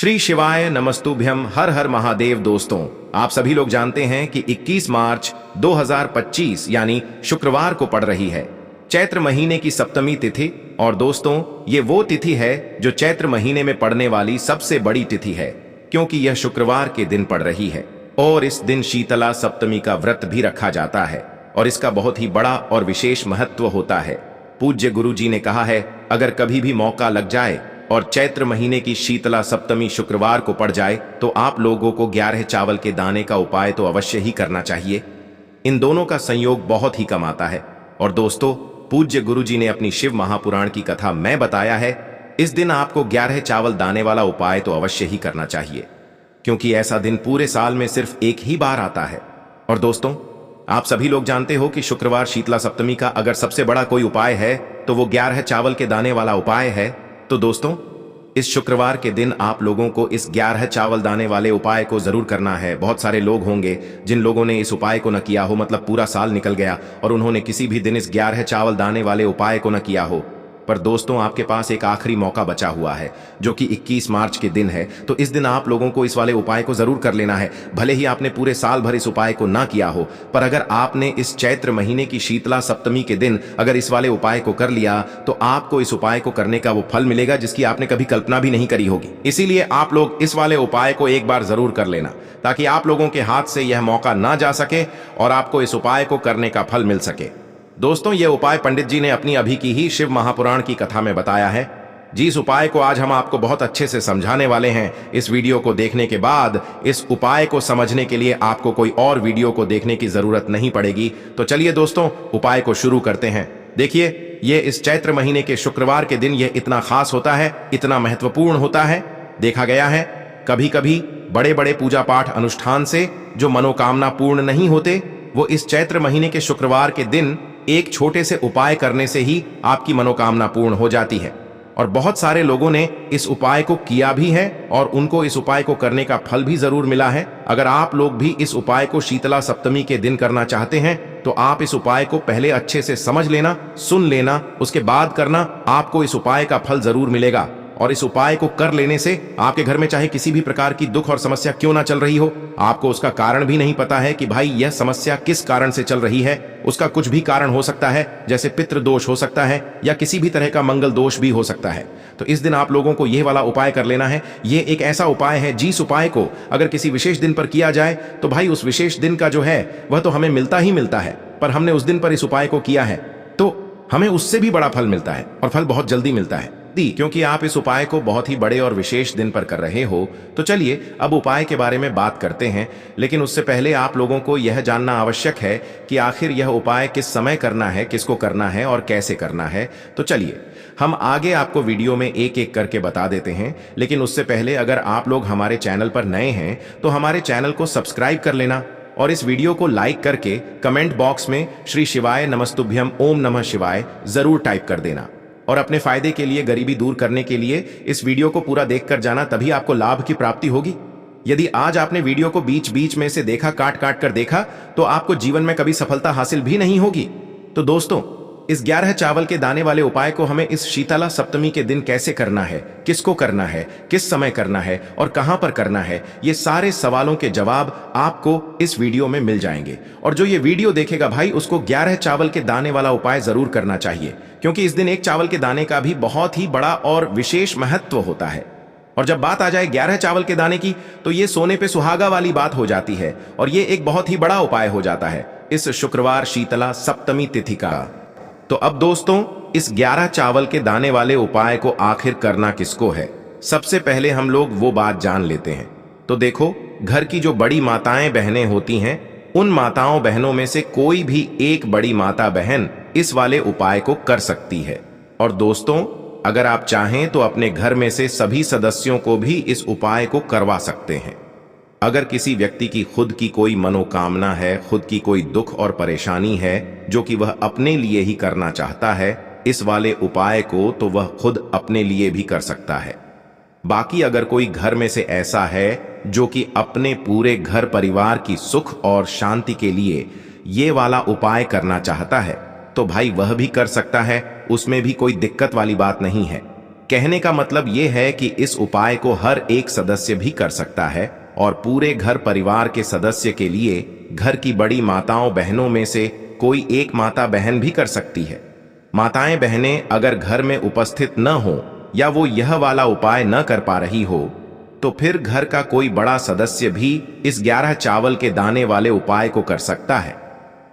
श्री शिवाय नमस्तुभ्यम। हर हर महादेव। दोस्तों, आप सभी लोग जानते हैं कि 21 मार्च 2025 यानी शुक्रवार को पड़ रही है चैत्र महीने की सप्तमी तिथि। और दोस्तों, ये वो तिथि है जो चैत्र महीने में पड़ने वाली सबसे बड़ी तिथि है, क्योंकि यह शुक्रवार के दिन पड़ रही है। और इस दिन शीतला सप्तमी का व्रत भी रखा जाता है और इसका बहुत ही बड़ा और विशेष महत्व होता है। पूज्य गुरु जी ने कहा है, अगर कभी भी मौका लग जाए और चैत्र महीने की शीतला सप्तमी शुक्रवार को पड़ जाए तो आप लोगों को 11 चावल के दाने का उपाय तो अवश्य ही करना चाहिए। इन दोनों का संयोग बहुत ही कम आता है। और दोस्तों, पूज्य गुरु जी ने अपनी शिव महापुराण की कथा में बताया है, इस दिन आपको 11 चावल दाने वाला उपाय तो अवश्य ही करना चाहिए, क्योंकि ऐसा दिन पूरे साल में सिर्फ एक ही बार आता है। और दोस्तों, आप सभी लोग जानते हो कि शुक्रवार शीतला सप्तमी का अगर सबसे बड़ा कोई उपाय है तो वो 11 चावल के दाने वाला उपाय है। तो दोस्तों, इस शुक्रवार के दिन आप लोगों को इस 11 चावल दाने वाले उपाय को जरूर करना है। बहुत सारे लोग होंगे जिन लोगों ने इस उपाय को न किया हो, मतलब पूरा साल निकल गया और उन्होंने किसी भी दिन इस 11 चावल दाने वाले उपाय को न किया हो। पर दोस्तों, आपके पास एक आखिरी मौका बचा हुआ है जो कि 21 मार्च के दिन है। तो इस दिन आप लोगों को इस वाले उपाय को जरूर कर लेना है। भले ही आपने पूरे साल भर इस उपाय को ना किया हो, पर अगर आपने इस चैत्र महीने की शीतला सप्तमी के दिन अगर इस वाले उपाय को कर लिया तो आपको इस उपाय को करने का वो फल मिलेगा जिसकी आपने कभी कल्पना भी नहीं करी होगी। इसीलिए आप लोग इस वाले उपाय को एक बार जरूर कर लेना, ताकि आप लोगों के हाथ से यह मौका ना जा सके और आपको इस उपाय को करने का फल मिल सके। दोस्तों, यह उपाय पंडित जी ने अपनी अभी की ही शिव महापुराण की कथा में बताया है। जिस उपाय को आज हम आपको बहुत अच्छे से समझाने वाले हैं, इस वीडियो को देखने के बाद इस उपाय को समझने के लिए आपको कोई और वीडियो को देखने की जरूरत नहीं पड़ेगी। तो चलिए दोस्तों, उपाय को शुरू करते हैं। देखिए, ये इस चैत्र महीने के शुक्रवार के दिन यह इतना खास होता है, इतना महत्वपूर्ण होता है। देखा गया है कभी कभी बड़े बड़े पूजा पाठ अनुष्ठान से जो मनोकामना पूर्ण नहीं होते, वो इस चैत्र महीने के शुक्रवार के दिन एक छोटे से उपाय करने से ही आपकी मनोकामना पूर्ण हो जाती है। और बहुत सारे लोगों ने इस उपाय को किया भी है और उनको इस उपाय को करने का फल भी जरूर मिला है। अगर आप लोग भी इस उपाय को शीतला सप्तमी के दिन करना चाहते हैं तो आप इस उपाय को पहले अच्छे से समझ लेना, सुन लेना, उसके बाद करना। आपको इस उपाय का फल जरूर मिलेगा। और इस उपाय को कर लेने से आपके घर में चाहे किसी भी प्रकार की दुख और समस्या क्यों ना चल रही हो, आपको उसका कारण भी नहीं पता है कि भाई यह समस्या किस कारण से चल रही है। उसका कुछ भी कारण हो सकता है, जैसे पितृ दोष हो सकता है या किसी भी तरह का मंगल दोष भी हो सकता है। तो इस दिन आप लोगों को यह वाला उपाय कर लेना है। ये एक ऐसा उपाय है जिस उपाय को अगर किसी विशेष दिन पर किया जाए तो भाई उस विशेष दिन का जो है वह तो हमें मिलता ही मिलता है, पर हमने उस दिन पर इस उपाय को किया है तो हमें उससे भी बड़ा फल मिलता है और फल बहुत जल्दी मिलता है। क्योंकि आप इस उपाय को बहुत ही बड़े और विशेष दिन पर कर रहे हो। तो चलिए अब उपाय के बारे में बात करते हैं, लेकिन उससे पहले आप लोगों को यह जानना आवश्यक है कि आखिर यह उपाय किस समय करना है, किसको करना है और कैसे करना है। तो चलिए हम आगे आपको वीडियो में एक एक करके बता देते हैं, लेकिन उससे पहले अगर आप लोग हमारे चैनल पर नए हैं तो हमारे चैनल को सब्सक्राइब कर लेना और इस वीडियो को लाइक करके कमेंट बॉक्स में श्री शिवाय नमस्तुभ्यम ओम नमः शिवाय जरूर टाइप कर देना। और अपने फायदे के लिए, गरीबी दूर करने के लिए इस वीडियो को पूरा देखकर जाना, तभी आपको लाभ की प्राप्ति होगी। यदि आज आपने वीडियो को बीच बीच में से देखा, काट काट कर देखा, तो आपको जीवन में कभी सफलता हासिल भी नहीं होगी। तो दोस्तों, इस 11 चावल के दाने वाले उपाय को हमें इस शीतला सप्तमी के दिन कैसे करना है, किसको करना है, किस समय करना है और कहां पर करना है, ये सारे सवालों के जवाब आपको इस वीडियो में मिल जाएंगे। और जो ये वीडियो देखेगा भाई, उसको 11 चावल के दाने वाला उपाय जरूर करना चाहिए, क्योंकि इस दिन एक चावल के दाने का भी बहुत ही बड़ा और विशेष महत्व होता है। और जब बात आ जाए 11 चावल के दाने की, तो ये सोने पे सुहागा वाली बात हो जाती है और ये एक बहुत ही बड़ा उपाय हो जाता है इस शुक्रवार शीतला सप्तमी तिथि का। तो अब दोस्तों, इस 11 चावल के दाने वाले उपाय को आखिर करना किसको है, सबसे पहले हम लोग वो बात जान लेते हैं। तो देखो, घर की जो बड़ी माताएं बहनें होती हैं, उन माताओं बहनों में से कोई भी एक बड़ी माता बहन इस वाले उपाय को कर सकती है। और दोस्तों, अगर आप चाहें तो अपने घर में से सभी सदस्यों को भी इस उपाय को करवा सकते हैं। अगर किसी व्यक्ति की खुद की कोई मनोकामना है, खुद की कोई दुख और परेशानी है जो कि वह अपने लिए ही करना चाहता है इस वाले उपाय को, तो वह खुद अपने लिए भी कर सकता है। बाकी अगर कोई घर में से ऐसा है जो कि अपने पूरे घर परिवार की सुख और शांति के लिए ये वाला उपाय करना चाहता है, तो भाई वह भी कर सकता है, उसमें भी कोई दिक्कत वाली बात नहीं है। कहने का मतलब ये है कि इस उपाय को हर एक सदस्य भी कर सकता है और पूरे घर परिवार के सदस्य के लिए घर की बड़ी माताओं बहनों में से कोई एक माता बहन भी कर सकती है। माताएं बहनें अगर घर में उपस्थित न हो या वो यह वाला उपाय न कर पा रही हो तो फिर घर का कोई बड़ा सदस्य भी इस 11 चावल के दाने वाले उपाय को कर सकता है,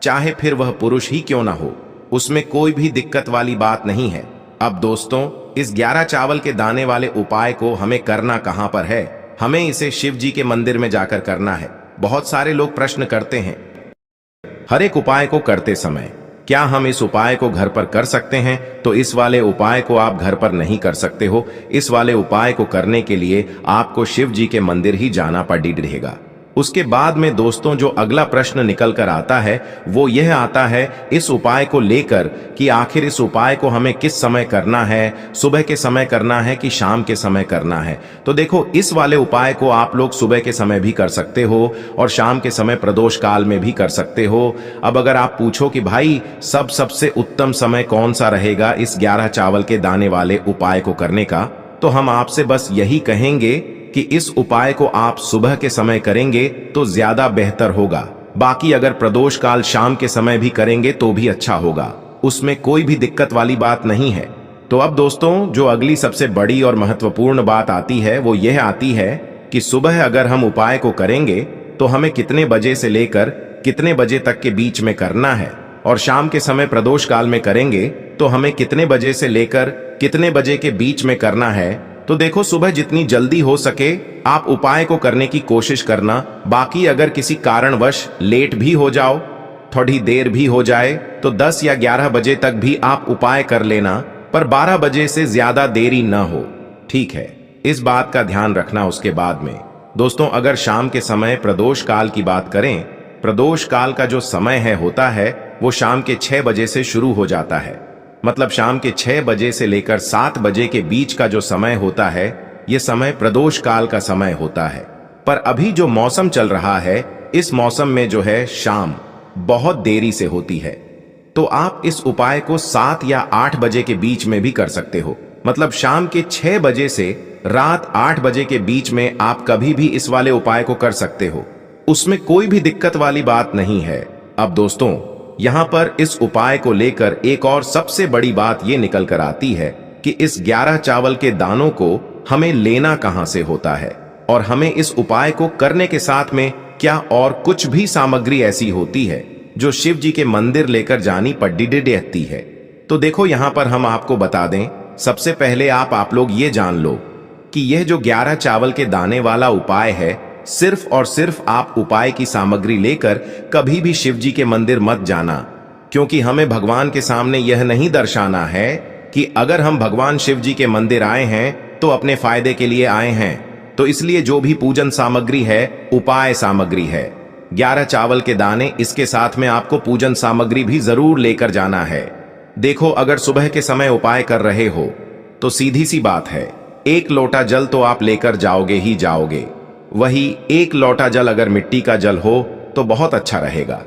चाहे फिर वह पुरुष ही क्यों ना हो, उसमें कोई भी दिक्कत वाली बात नहीं है। अब दोस्तों, इस 11 चावल के दाने वाले उपाय को हमें करना कहां पर है? हमें इसे शिव जी के मंदिर में जाकर करना है। बहुत सारे लोग प्रश्न करते हैं हर एक उपाय को करते समय क्या हम इस उपाय को घर पर कर सकते हैं? तो इस वाले उपाय को आप घर पर नहीं कर सकते हो। इस वाले उपाय को करने के लिए आपको शिव जी के मंदिर ही जाना पड़ेगा। उसके बाद में दोस्तों जो अगला प्रश्न निकल कर आता है वो यह आता है इस उपाय को लेकर कि आखिर इस उपाय को हमें किस समय करना है, सुबह के समय करना है कि शाम के समय करना है? तो देखो, इस वाले उपाय को आप लोग सुबह के समय भी कर सकते हो और शाम के समय प्रदोष काल में भी कर सकते हो। अब अगर आप पूछो कि भाई सबसे उत्तम समय कौन सा रहेगा इस 11 चावल के दाने वाले उपाय को करने का, तो हम आपसे बस यही कहेंगे कि इस उपाय को आप सुबह के समय करेंगे तो ज्यादा बेहतर होगा। बाकी अगर प्रदोष काल शाम के समय भी करेंगे तो भी अच्छा होगा, उसमें कोई भी दिक्कत वाली बात नहीं है। तो अब दोस्तों जो अगली सबसे बड़ी और महत्वपूर्ण बात आती है वो यह आती है कि सुबह अगर हम उपाय को करेंगे तो हमें कितने बजे से लेकर कितने बजे तक के बीच में करना है, और शाम के समय प्रदोष काल में करेंगे तो हमें कितने बजे से लेकर कितने बजे के बीच में करना है। तो देखो, सुबह जितनी जल्दी हो सके आप उपाय को करने की कोशिश करना। बाकी अगर किसी कारणवश लेट भी हो जाओ, थोड़ी देर भी हो जाए, तो 10 या 11 बजे तक भी आप उपाय कर लेना, पर 12 बजे से ज्यादा देरी न हो, ठीक है? इस बात का ध्यान रखना। उसके बाद में दोस्तों अगर शाम के समय प्रदोष काल की बात करें, प्रदोष काल का जो समय होता है वो शाम के 6 बजे से शुरू हो जाता है। मतलब शाम के 6 बजे से लेकर 7 बजे के बीच का जो समय होता है ये समय प्रदोष काल का समय होता है। पर अभी जो मौसम चल रहा है इस मौसम में जो है शाम बहुत देरी से होती है, तो आप इस उपाय को 7 या 8 बजे के बीच में भी कर सकते हो। मतलब शाम के 6 बजे से रात 8 बजे के बीच में आप कभी भी इस वाले उपाय को कर सकते हो, उसमें कोई भी दिक्कत वाली बात नहीं है। अब दोस्तों यहां पर इस उपाय को लेकर एक और सबसे बड़ी बात यह निकल कर आती है कि इस 11 चावल के दानों को हमें लेना कहां से होता है, और हमें इस उपाय को करने के साथ में क्या और कुछ भी सामग्री ऐसी होती है जो शिव जी के मंदिर लेकर जानी पड़ती है। तो देखो यहां पर हम आपको बता दें, सबसे पहले आप लोग ये जान लो कि यह जो 11 चावल के दाने वाला उपाय है, सिर्फ और सिर्फ आप उपाय की सामग्री लेकर कभी भी शिव जी के मंदिर मत जाना, क्योंकि हमें भगवान के सामने यह नहीं दर्शाना है कि अगर हम भगवान शिव जी के मंदिर आए हैं तो अपने फायदे के लिए आए हैं। तो इसलिए जो भी पूजन सामग्री है उपाय सामग्री है। 11 चावल के दाने, इसके साथ में आपको पूजन सामग्री भी जरूर लेकर जाना है। देखो, अगर सुबह के समय उपाय कर रहे हो तो सीधी सी बात है, 1 लोटा जल तो आप लेकर जाओगे ही जाओगे। वही 1 लोटा जल अगर मिट्टी का जल हो तो बहुत अच्छा रहेगा।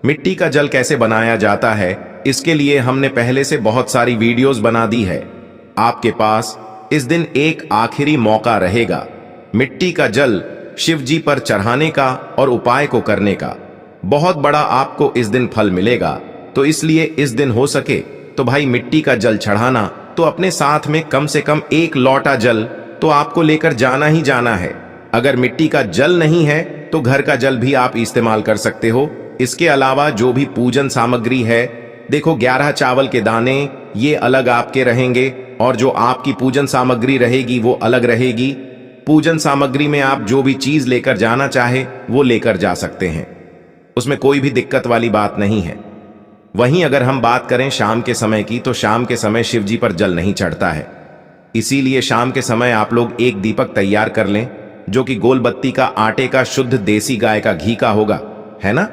मिट्टी का जल कैसे बनाया जाता है इसके लिए हमने पहले से बहुत सारी वीडियोस बना दी है। आपके पास इस दिन एक आखिरी मौका रहेगा मिट्टी का जल शिव जी पर चढ़ाने का और उपाय को करने का। बहुत बड़ा आपको इस दिन फल मिलेगा। तो इसलिए इस दिन हो सके तो भाई मिट्टी का जल चढ़ाना, तो अपने साथ में कम से कम 1 लोटा जल तो आपको लेकर जाना ही जाना है। अगर मिट्टी का जल नहीं है तो घर का जल भी आप इस्तेमाल कर सकते हो। इसके अलावा जो भी पूजन सामग्री है, देखो 11 चावल के दाने ये अलग आपके रहेंगे और जो आपकी पूजन सामग्री रहेगी वो अलग रहेगी। पूजन सामग्री में आप जो भी चीज लेकर जाना चाहे वो लेकर जा सकते हैं, उसमें कोई भी दिक्कत वाली बात नहीं है। वहीं अगर हम बात करें शाम के समय की, तो शाम के समय शिव जी पर जल नहीं चढ़ता है। इसीलिए शाम के समय आप लोग एक दीपक तैयार कर लें जो कि गोल बत्ती का आटे का शुद्ध देसी गाय का घी का होगा, है ना?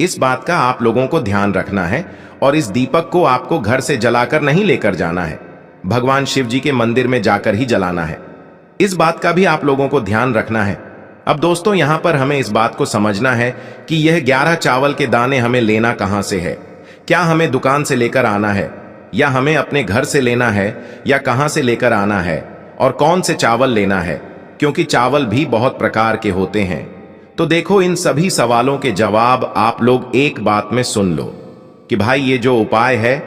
इस बात का आप लोगों को ध्यान रखना है और इस दीपक को आपको घर से जलाकर नहीं लेकर जाना है, भगवान शिव जी के मंदिर में जाकर ही जलाना है। इस बात का भी आप लोगों को ध्यान रखना है। अब दोस्तों यहां पर हमें इस बात को समझना है कि यह 11 चावल के दाने हमें लेना कहां से है। क्या हमें दुकान से लेकर आना है? या हमें अपने घर से लेना है या कहां से लेकर आना है और कौन से चावल लेना है, क्योंकि चावल भी बहुत प्रकार के होते हैं। तो देखो, इन सभी सवालों के जवाब आप लोग एक बात में सुन लो कि भाई ये जो उपाय है,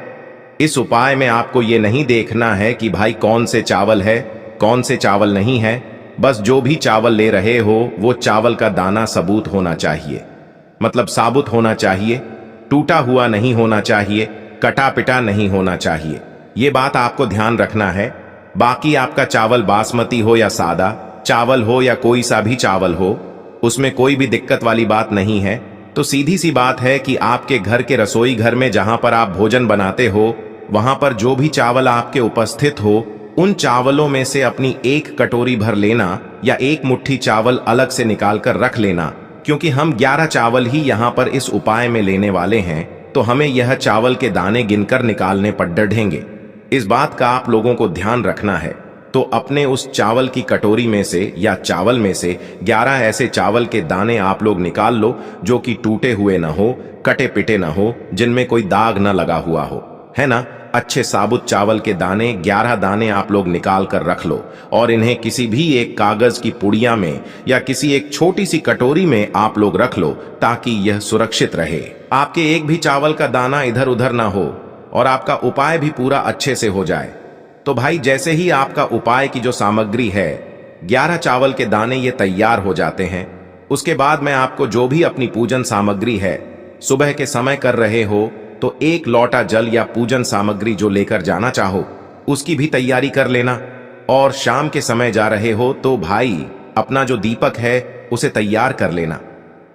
इस उपाय में आपको ये नहीं देखना है कि भाई कौन से चावल है कौन से चावल नहीं है। बस जो भी चावल ले रहे हो वो चावल का दाना सबूत होना चाहिए, मतलब साबुत होना चाहिए, टूटा हुआ नहीं होना चाहिए, कटा पिटा नहीं होना चाहिए। ये बात आपको ध्यान रखना है। बाकी आपका चावल बासमती हो या सादा चावल हो या कोई सा भी चावल हो, उसमें कोई भी दिक्कत वाली बात नहीं है। तो सीधी सी बात है कि आपके घर के रसोई घर में जहां पर आप भोजन बनाते हो, वहां पर जो भी चावल आपके उपस्थित हो, उन चावलों में से अपनी एक कटोरी भर लेना या एक मुट्ठी चावल अलग से निकाल कर रख लेना, क्योंकि हम 11 चावल ही यहाँ पर इस उपाय में लेने वाले हैं। तो हमें यह चावल के दाने गिनकर निकालने पर डढ़ेंगे। इस बात का आप लोगों को ध्यान रखना है। तो अपने उस चावल की कटोरी में से या चावल में से 11 ऐसे चावल के दाने आप लोग निकाल लो जो कि टूटे हुए ना हो, कटे पिटे ना हो, जिनमें कोई दाग ना लगा हुआ हो, है ना। अच्छे साबुत चावल के दाने 11 दाने आप लोग निकाल कर रख लो और इन्हें किसी भी एक कागज की पुड़िया में या किसी एक छोटी सी कटोरी में आप लोग रख लो, ताकि यह सुरक्षित रहे। आपके एक भी चावल का दाना इधर उधर ना हो और आपका उपाय भी पूरा अच्छे से हो जाए। तो भाई जैसे ही आपका उपाय की जो सामग्री है, 11 चावल के दाने ये तैयार हो जाते हैं, उसके बाद मैं आपको जो भी अपनी पूजन सामग्री है, सुबह के समय कर रहे हो तो 1 लोटा जल या पूजन सामग्री जो लेकर जाना चाहो उसकी भी तैयारी कर लेना। और शाम के समय जा रहे हो तो भाई अपना जो दीपक है उसे तैयार कर लेना,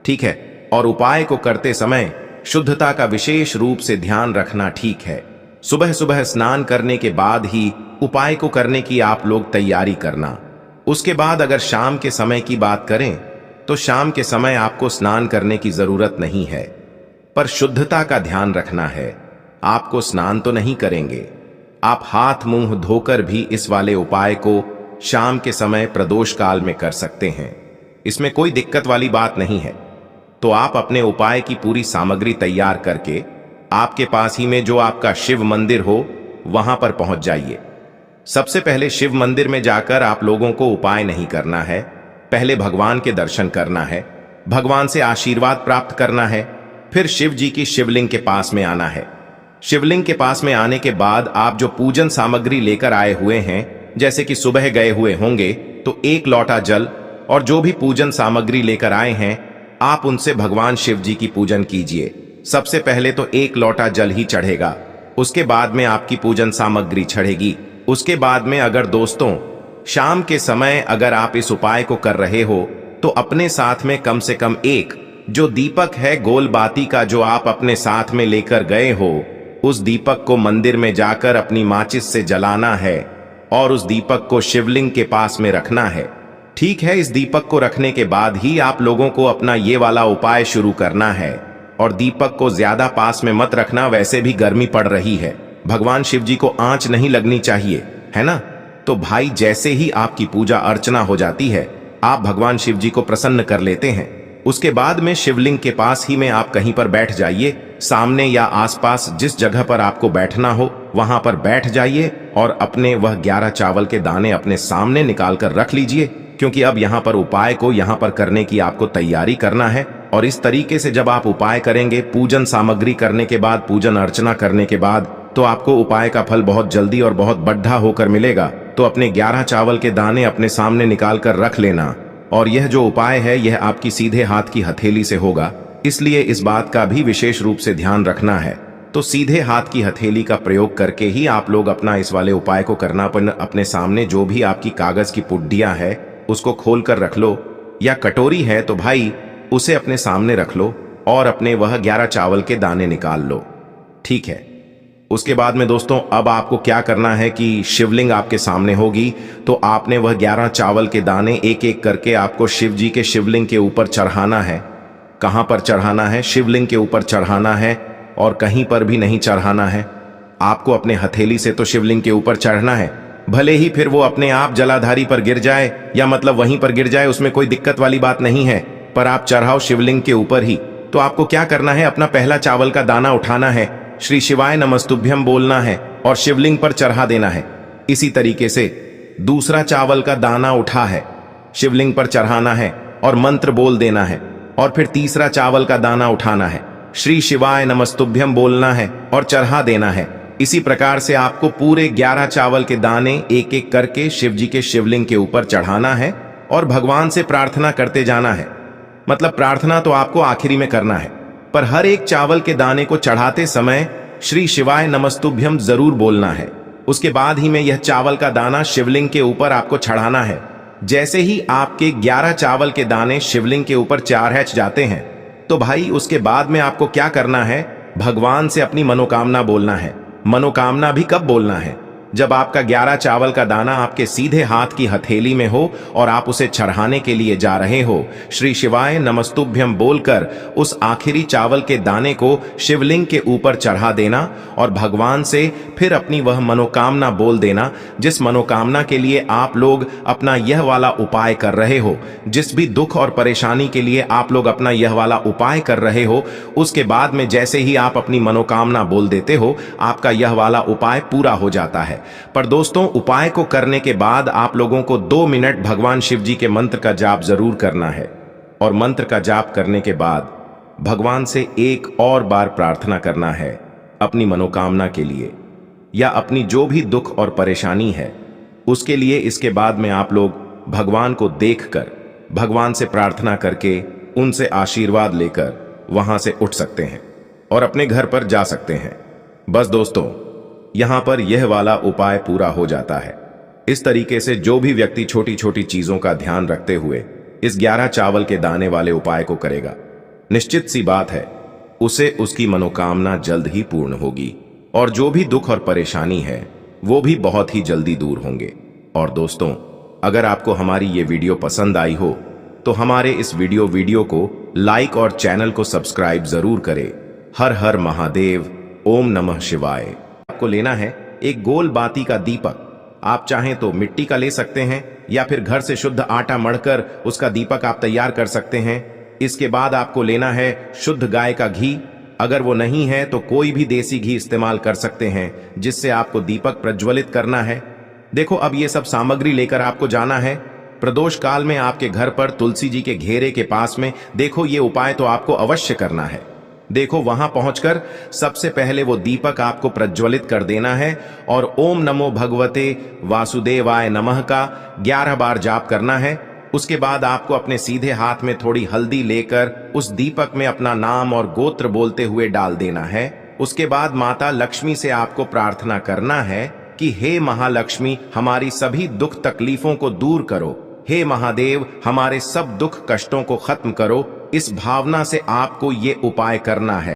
ठीक है। और उपाय को करते समय शुद्धता का विशेष रूप से ध्यान रखना, ठीक है। सुबह सुबह स्नान करने के बाद ही उपाय को करने की आप लोग तैयारी करना। उसके बाद अगर शाम के समय की बात करें तो शाम के समय आपको स्नान करने की जरूरत नहीं है, पर शुद्धता का ध्यान रखना है। आपको स्नान तो नहीं करेंगे, आप हाथ मुंह धोकर भी इस वाले उपाय को शाम के समय प्रदोष काल में कर सकते हैं। इसमें कोई दिक्कत वाली बात नहीं है। तो आप अपने उपाय की पूरी सामग्री तैयार करके आपके पास ही में जो आपका शिव मंदिर हो वहां पर पहुंच जाइए। सबसे पहले शिव मंदिर में जाकर आप लोगों को उपाय नहीं करना है, पहले भगवान के दर्शन करना है, भगवान से आशीर्वाद प्राप्त करना है, फिर शिव जी की शिवलिंग के पास में आना है। शिवलिंग के पास में आने के बाद आप जो पूजन सामग्री लेकर आए हुए हैं, जैसे कि सुबह गए हुए होंगे तो 1 लोटा जल और जो भी पूजन सामग्री लेकर आए हैं, आप उनसे भगवान शिव जी की पूजन कीजिए। सबसे पहले तो 1 लोटा जल ही चढ़ेगा, उसके बाद में आपकी पूजन सामग्री चढ़ेगी। उसके बाद में अगर दोस्तों शाम के समय अगर आप इस उपाय को कर रहे हो तो अपने साथ में कम से कम एक जो दीपक है गोल बाती का जो आप अपने साथ में लेकर गए हो, उस दीपक को मंदिर में जाकर अपनी माचिस से जलाना है और उस दीपक को शिवलिंग के पास में रखना है, ठीक है। इस दीपक को रखने के बाद ही आप लोगों को अपना ये वाला उपाय शुरू करना है। और दीपक को ज्यादा पास में मत रखना, वैसे भी गर्मी पड़ रही है, भगवान शिव जी को आंच नहीं लगनी चाहिए, है ना। तो भाई जैसे ही आपकी पूजा अर्चना हो जाती है, आप भगवान शिव जी को प्रसन्न कर लेते हैं। उसके बाद में शिवलिंग के पास ही में आप कहीं पर बैठ जाइए, सामने या आसपास जिस जगह पर आपको बैठना हो वहां पर बैठ जाइए और अपने वह 11 चावल के दाने अपने सामने निकाल कर रख लीजिए, क्योंकि अब यहाँ पर उपाय को यहाँ पर करने की आपको तैयारी करना है। और इस तरीके से जब आप उपाय करेंगे, पूजन सामग्री करने के बाद, पूजन अर्चना करने के बाद, तो आपको उपाय का फल बहुत जल्दी और बहुत बढ़ा होकर मिलेगा। तो अपने 11 चावल के दाने अपने सामने निकाल कर रख लेना। और यह जो उपाय है यह आपकी सीधे हाथ की हथेली से होगा, इसलिए इस बात का भी विशेष रूप से ध्यान रखना है। तो सीधे हाथ की हथेली का प्रयोग करके ही आप लोग अपना इस वाले उपाय को करना। अपने सामने जो भी आपकी कागज की पुड्डियां है उसको खोल कर रख लो, या कटोरी है तो भाई उसे अपने सामने रख लो और अपने वह 11 चावल के दाने निकाल लो, ठीक है। उसके बाद में दोस्तों अब आपको क्या करना है कि शिवलिंग आपके सामने होगी, तो आपने वह 11 चावल के दाने एक एक करके आपको शिव जी के शिवलिंग के ऊपर चढ़ाना है। कहां पर चढ़ाना है? शिवलिंग के ऊपर चढ़ाना है और कहीं पर भी नहीं चढ़ाना है। आपको अपने हथेली से तो शिवलिंग के ऊपर चढ़ना है, भले ही फिर वो अपने आप जलाधारी पर गिर जाए या मतलब वहीं पर गिर जाए, उसमें कोई दिक्कत वाली बात नहीं है, पर आप चढ़ाओ शिवलिंग के ऊपर ही। तो आपको क्या करना है, अपना पहला चावल का दाना उठाना है, श्री शिवाय नमस्तुभ्यम बोलना है और शिवलिंग पर चढ़ा देना है। इसी तरीके से दूसरा चावल का दाना उठा है, शिवलिंग पर चढ़ाना है और मंत्र बोल देना है। और फिर तीसरा चावल का दाना उठाना है, श्री शिवाय नमस्तुभ्यम बोलना है और चढ़ा देना है। इसी प्रकार से आपको पूरे 11 चावल के दाने एक एक करके शिव जी के शिवलिंग के ऊपर चढ़ाना है और भगवान से प्रार्थना करते जाना है। मतलब प्रार्थना तो आपको आखिरी में करना है, पर हर एक चावल के दाने को चढ़ाते समय श्री शिवाय नमस्तुभ्यम जरूर बोलना है। उसके बाद ही में यह चावल का दाना शिवलिंग के ऊपर आपको चढ़ाना है। जैसे ही आपके 11 चावल के दाने शिवलिंग के ऊपर चारहच जाते हैं, तो भाई उसके बाद में आपको क्या करना है, भगवान से अपनी मनोकामना बोलना है। मनोकामना भी कब बोलना है, जब आपका 11 चावल का दाना आपके सीधे हाथ की हथेली में हो और आप उसे चढ़ाने के लिए जा रहे हो। श्री शिवाय नमस्तुभ्यम बोलकर उस आखिरी चावल के दाने को शिवलिंग के ऊपर चढ़ा देना और भगवान से फिर अपनी वह मनोकामना बोल देना, जिस मनोकामना के लिए आप लोग अपना यह वाला उपाय कर रहे हो। जिस भी दुख और परेशानी के लिए आप लोग अपना यह वाला उपाय कर रहे हो, उसके बाद में जैसे ही आप अपनी मनोकामना बोल देते हो, आपका यह वाला उपाय पूरा हो जाता है। पर दोस्तों, उपाय को करने के बाद आप लोगों को 2 मिनट भगवान शिव जी के मंत्र का जाप जरूर करना है। और मंत्र का जाप करने के बाद भगवान से एक और बार प्रार्थना करना है अपनी मनोकामना के लिए या अपनी जो भी दुख और परेशानी है उसके लिए। इसके बाद में आप लोग भगवान को देखकर, भगवान से प्रार्थना करके, उनसे आशीर्वाद लेकर वहां से उठ सकते हैं और अपने घर पर जा सकते हैं। बस दोस्तों, यहां पर यह वाला उपाय पूरा हो जाता है। इस तरीके से जो भी व्यक्ति छोटी छोटी चीजों का ध्यान रखते हुए इस 11 चावल के दाने वाले उपाय को करेगा, निश्चित सी बात है उसे उसकी मनोकामना जल्द ही पूर्ण होगी और जो भी दुख और परेशानी है वो भी बहुत ही जल्दी दूर होंगे। और दोस्तों, अगर आपको हमारी ये वीडियो पसंद आई हो तो हमारे इस वीडियो को लाइक और चैनल को सब्सक्राइब जरूर करें। हर हर महादेव, ओम नमः शिवाय। आपको लेना है एक गोल बाती का दीपक। आप चाहें तो मिट्टी का ले सकते हैं या फिर घर से शुद्ध आटा मढ़कर उसका दीपक आप तैयार कर सकते हैं। इसके बाद आपको लेना है शुद्ध गाय का घी। अगर वो नहीं है तो कोई भी देसी घी इस्तेमाल कर सकते हैं, जिससे आपको दीपक प्रज्वलित करना है। देखो, अब ये सब सामग्री लेकर आपको जाना है प्रदोष काल में आपके घर पर तुलसी जी के घेरे के पास में। देखो, ये उपाय तो आपको अवश्य करना है। देखो, वहां पहुंचकर सबसे पहले वो दीपक आपको प्रज्वलित कर देना है और ओम नमो भगवते वासुदेवाय नमः का 11 बार जाप करना है। उसके बाद आपको अपने सीधे हाथ में थोड़ी हल्दी लेकर उस दीपक में अपना नाम और गोत्र बोलते हुए डाल देना है। उसके बाद माता लक्ष्मी से आपको प्रार्थना करना है कि हे महालक्ष्मी, हमारी सभी दुख तकलीफों को दूर करो। हे महादेव, हमारे सब दुख कष्टों को खत्म करो। इस भावना से आपको ये उपाय करना है।